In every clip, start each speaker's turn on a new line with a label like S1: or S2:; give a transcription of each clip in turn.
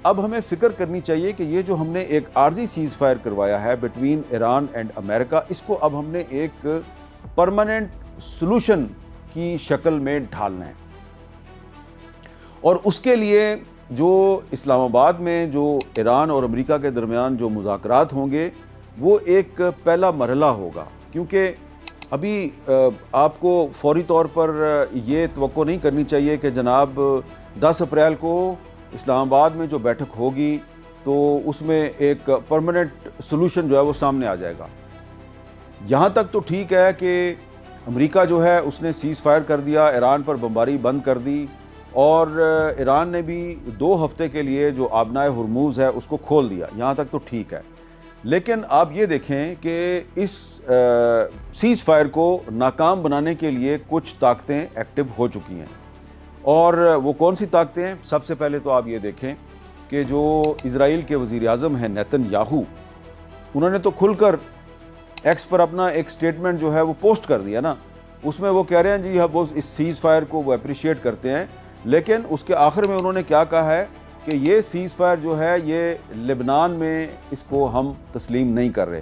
S1: اب ہمیں فکر کرنی چاہیے کہ یہ جو ہم نے ایک عارضی سیز فائر کروایا ہے بٹوین ایران اینڈ امریکہ، اس کو اب ہم نے ایک پرماننٹ سلوشن کی شکل میں ڈھالنا ہے، اور اس کے لیے جو اسلام آباد میں جو ایران اور امریکہ کے درمیان جو مذاکرات ہوں گے وہ ایک پہلا مرحلہ ہوگا، کیونکہ ابھی آپ کو فوری طور پر یہ توقع نہیں کرنی چاہیے کہ جناب 10 اپریل کو اسلام آباد میں جو بیٹھک ہوگی تو اس میں ایک پرماننٹ سلوشن جو ہے وہ سامنے آ جائے گا۔ یہاں تک تو ٹھیک ہے کہ امریکہ جو ہے اس نے سیز فائر کر دیا، ایران پر بمباری بند کر دی، اور ایران نے بھی 2 ہفتے کے لیے جو آبنائے ہرموز ہے اس کو کھول دیا، یہاں تک تو ٹھیک ہے۔ لیکن آپ یہ دیکھیں کہ اس سیز فائر کو ناکام بنانے کے لیے کچھ طاقتیں ایکٹیو ہو چکی ہیں، اور وہ کون سی طاقتیں ہیں؟ سب سے پہلے تو آپ یہ دیکھیں کہ جو اسرائیل کے وزیر اعظم ہیں نیتن یاہو، انہوں نے تو کھل کر ایکس پر اپنا ایک سٹیٹمنٹ جو ہے وہ پوسٹ کر دیا نا، اس میں وہ کہہ رہے ہیں جی وہ اس سیز فائر کو وہ اپریشیٹ کرتے ہیں، لیکن اس کے آخر میں انہوں نے کیا کہا ہے کہ یہ سیز فائر جو ہے یہ لبنان میں اس کو ہم تسلیم نہیں کر رہے۔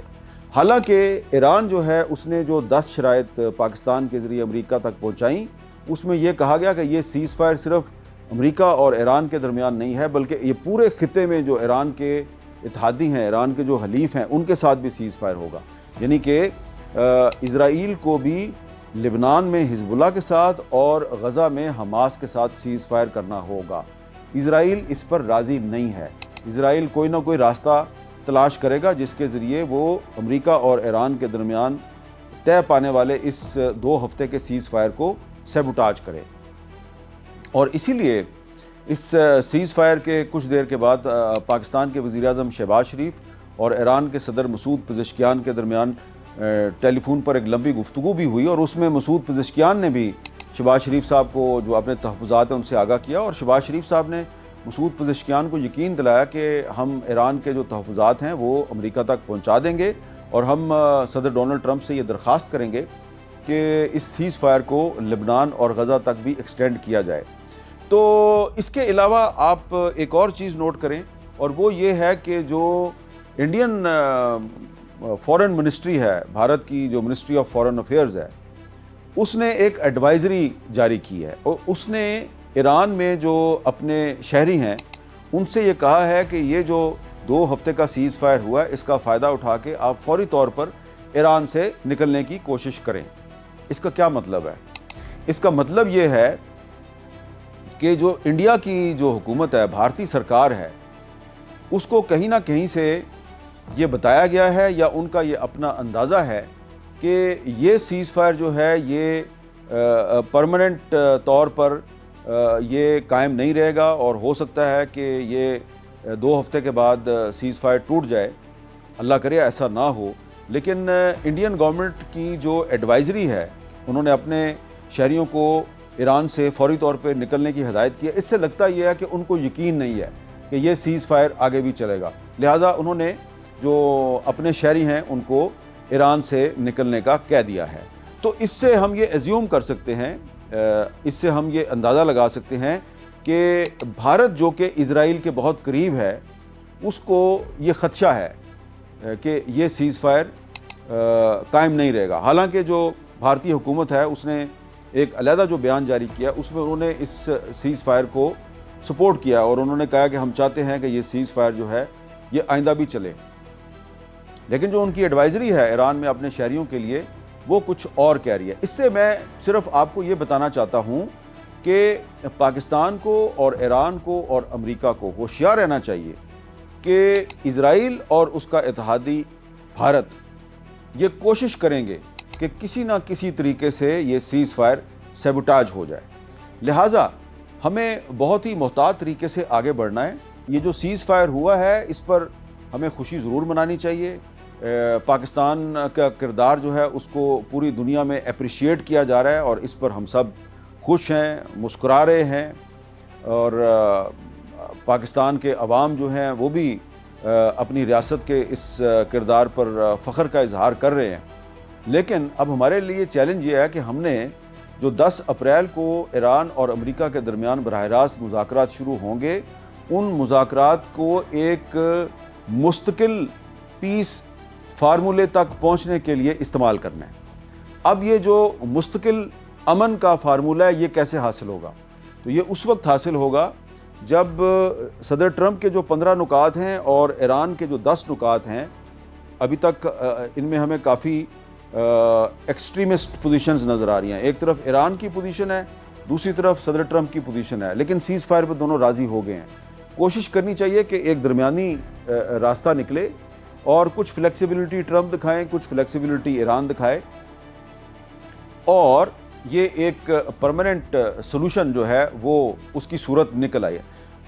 S1: حالانکہ ایران جو ہے اس نے جو 10 شرائط پاکستان کے ذریعے امریکہ تک پہنچائیں، اس میں یہ کہا گیا کہ یہ سیز فائر صرف امریکہ اور ایران کے درمیان نہیں ہے، بلکہ یہ پورے خطے میں جو ایران کے اتحادی ہیں، ایران کے جو حلیف ہیں، ان کے ساتھ بھی سیز فائر ہوگا، یعنی کہ اسرائیل کو بھی لبنان میں حزب اللہ کے ساتھ اور غزہ میں حماس کے ساتھ سیز فائر کرنا ہوگا۔ اسرائیل اس پر راضی نہیں ہے، اسرائیل کوئی نہ کوئی راستہ تلاش کرے گا جس کے ذریعے وہ امریکہ اور ایران کے درمیان طے پانے والے اس 2 ہفتے کے سیز فائر کو سیبوٹاج کرے۔ اور اسی لیے اس سیز فائر کے کچھ دیر کے بعد پاکستان کے وزیر اعظم شہباز شریف اور ایران کے صدر مسعود پزشکیان کے درمیان ٹیلی فون پر ایک لمبی گفتگو بھی ہوئی، اور اس میں مسعود پزشکیان نے بھی شہباز شریف صاحب کو جو اپنے تحفظات ہیں ان سے آگاہ کیا، اور شہباز شریف صاحب نے مسعود پزشکیان کو یقین دلایا کہ ہم ایران کے جو تحفظات ہیں وہ امریکہ تک پہنچا دیں گے، اور ہم صدر ڈونلڈ ٹرمپ سے یہ درخواست کریں گے کہ اس سیز فائر کو لبنان اور غزہ تک بھی ایکسٹینڈ کیا جائے۔ تو اس کے علاوہ آپ ایک اور چیز نوٹ کریں، اور وہ یہ ہے کہ جو انڈین فورن منسٹری ہے، بھارت کی جو منسٹری آف فورن افیئرز ہے، اس نے ایک ایڈوائزری جاری کی ہے، اور اس نے ایران میں جو اپنے شہری ہیں ان سے یہ کہا ہے کہ یہ جو 2 ہفتے کا سیز فائر ہوا ہے اس کا فائدہ اٹھا کے آپ فوری طور پر ایران سے نکلنے کی کوشش کریں۔ اس کا کیا مطلب ہے؟ اس کا مطلب یہ ہے کہ جو انڈیا کی جو حکومت ہے، بھارتی سرکار ہے، اس کو کہیں نہ کہیں سے یہ بتایا گیا ہے یا ان کا یہ اپنا اندازہ ہے کہ یہ سیز فائر جو ہے یہ پرماننٹ طور پر یہ قائم نہیں رہے گا، اور ہو سکتا ہے کہ یہ 2 ہفتے کے بعد سیز فائر ٹوٹ جائے، اللہ کرے ایسا نہ ہو۔ لیکن انڈین گورنمنٹ کی جو ایڈوائزری ہے، انہوں نے اپنے شہریوں کو ایران سے فوری طور پہ نکلنے کی ہدایت کی ہے۔ اس سے لگتا یہ ہے کہ ان کو یقین نہیں ہے کہ یہ سیز فائر آگے بھی چلے گا، لہٰذا انہوں نے جو اپنے شہری ہیں ان کو ایران سے نکلنے کا کہہ دیا ہے۔ تو اس سے ہم یہ ایزیوم کر سکتے ہیں، اس سے ہم یہ اندازہ لگا سکتے ہیں کہ بھارت جو کہ اسرائیل کے بہت قریب ہے، اس کو یہ خدشہ ہے کہ یہ سیز فائر قائم نہیں رہے گا۔ حالانکہ جو بھارتی حکومت ہے اس نے ایک علیحدہ جو بیان جاری کیا، اس میں انہوں نے اس سیز فائر کو سپورٹ کیا، اور انہوں نے کہا کہ ہم چاہتے ہیں کہ یہ سیز فائر جو ہے یہ آئندہ بھی چلے۔ لیکن جو ان کی ایڈوائزری ہے ایران میں اپنے شہریوں کے لیے، وہ کچھ اور کہہ رہی ہے۔ اس سے میں صرف آپ کو یہ بتانا چاہتا ہوں کہ پاکستان کو اور ایران کو اور امریکہ کو ہوشیار رہنا چاہیے کہ اسرائیل اور اس کا اتحادی بھارت یہ کوشش کریں گے کہ کسی نہ کسی طریقے سے یہ سیز فائر سیبوٹاج ہو جائے، لہٰذا ہمیں بہت ہی محتاط طریقے سے آگے بڑھنا ہے۔ یہ جو سیز فائر ہوا ہے اس پر ہمیں خوشی ضرور منانی چاہیے، پاکستان کا کردار جو ہے اس کو پوری دنیا میں اپریشیٹ کیا جا رہا ہے، اور اس پر ہم سب خوش ہیں، مسکرا رہے ہیں، اور پاکستان کے عوام جو ہیں وہ بھی اپنی ریاست کے اس کردار پر فخر کا اظہار کر رہے ہیں۔ لیکن اب ہمارے لیے چیلنج یہ ہے کہ ہم نے جو 10 اپریل کو ایران اور امریکہ کے درمیان براہ راست مذاکرات شروع ہوں گے، ان مذاکرات کو ایک مستقل پیس فارمولے تک پہنچنے کے لیے استعمال کرنا ہے۔ اب یہ جو مستقل امن کا فارمولہ ہے یہ کیسے حاصل ہوگا؟ تو یہ اس وقت حاصل ہوگا جب صدر ٹرمپ کے جو 15 نکات ہیں اور ایران کے جو 10 نکات ہیں، ابھی تک ان میں ہمیں کافی ایکسٹریمسٹ پوزیشنز نظر آ رہی ہیں۔ ایک طرف ایران کی پوزیشن ہے، دوسری طرف صدر ٹرمپ کی پوزیشن ہے، لیکن سیز فائر پہ دونوں راضی ہو گئے ہیں۔ کوشش کرنی چاہیے کہ ایک درمیانی راستہ نکلے اور کچھ فلیکسیبلٹی ٹرمپ دکھائیں، کچھ فلیکسیبلٹی ایران دکھائے، اور یہ ایک پرماننٹ سلوشن جو ہے وہ اس کی صورت نکل آئی ہے۔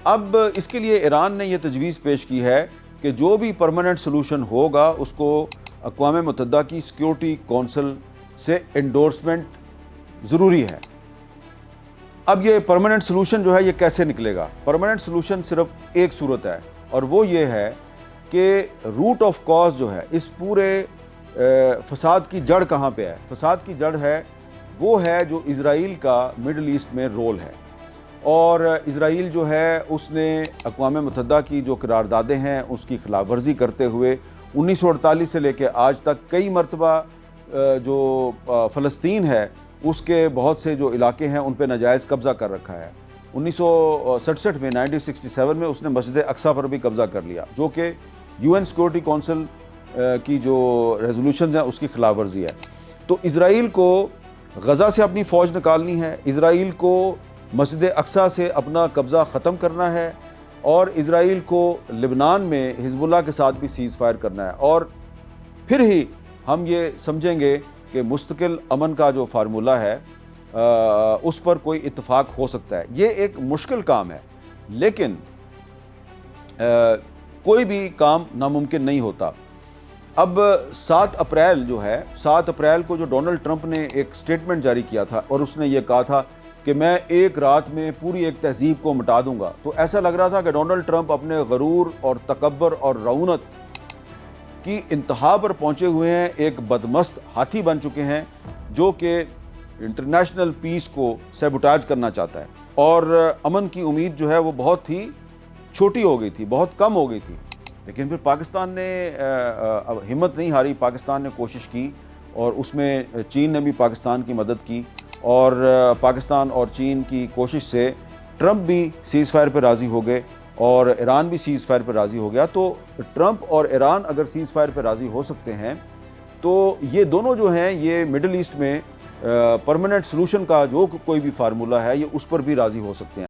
S1: اب اس کے لیے ایران نے یہ تجویز پیش کی ہے کہ جو بھی پرماننٹ سلوشن ہوگا اس کو اقوام متحدہ کی سیکیورٹی کونسل سے انڈورسمنٹ ضروری ہے۔ اب یہ پرماننٹ سلوشن جو ہے یہ کیسے نکلے گا؟ پرماننٹ سلوشن صرف ایک صورت ہے، اور وہ یہ ہے کہ روٹ آف کاز جو ہے اس پورے فساد کی جڑ کہاں پہ ہے؟ فساد کی جڑ ہے وہ ہے جو اسرائیل کا مڈل ایسٹ میں رول ہے، اور اسرائیل جو ہے اس نے اقوام متحدہ کی جو قراردادیں ہیں اس کی خلاف ورزی کرتے ہوئے 1948 سے لے کے آج تک کئی مرتبہ جو فلسطین ہے اس کے بہت سے جو علاقے ہیں ان پہ ناجائز قبضہ کر رکھا ہے۔ 1967 میں 1967 میں اس نے مسجد اقصیٰ پر بھی قبضہ کر لیا، جو کہ UN سیکورٹی کونسل کی جو ریزولوشنز ہیں اس کی خلاف ورزی ہے۔ تو اسرائیل کو غزہ سے اپنی فوج نکالنی ہے، اسرائیل کو مسجد اقصیٰ سے اپنا قبضہ ختم کرنا ہے، اور اسرائیل کو لبنان میں حزب اللہ کے ساتھ بھی سیز فائر کرنا ہے، اور پھر ہی ہم یہ سمجھیں گے کہ مستقل امن کا جو فارمولہ ہے اس پر کوئی اتفاق ہو سکتا ہے۔ یہ ایک مشکل کام ہے، لیکن کوئی بھی کام ناممکن نہیں ہوتا۔ اب 7 اپریل جو ہے، 7 اپریل کو جو ڈونلڈ ٹرمپ نے ایک سٹیٹمنٹ جاری کیا تھا اور اس نے یہ کہا تھا کہ میں ایک رات میں پوری ایک تہذیب کو مٹا دوں گا، تو ایسا لگ رہا تھا کہ ڈونلڈ ٹرمپ اپنے غرور اور تکبر اور رعونت کی انتہا پر پہنچے ہوئے ہیں، ایک بدمست ہاتھی بن چکے ہیں جو کہ انٹرنیشنل پیس کو سیبوٹاج کرنا چاہتا ہے، اور امن کی امید جو ہے وہ بہت ہی چھوٹی ہو گئی تھی، بہت کم ہو گئی تھی۔ لیکن پھر پاکستان نے ہمت نہیں ہاری، پاکستان نے کوشش کی، اور اس میں چین نے بھی پاکستان کی مدد کی، اور پاکستان اور چین کی کوشش سے ٹرمپ بھی سیز فائر پہ راضی ہو گئے اور ایران بھی سیز فائر پہ راضی ہو گیا۔ تو ٹرمپ اور ایران اگر سیز فائر پہ راضی ہو سکتے ہیں تو یہ دونوں جو ہیں یہ مڈل ایسٹ میں پرماننٹ سلوشن کا جو کوئی بھی فارمولہ ہے یہ اس پر بھی راضی ہو سکتے ہیں۔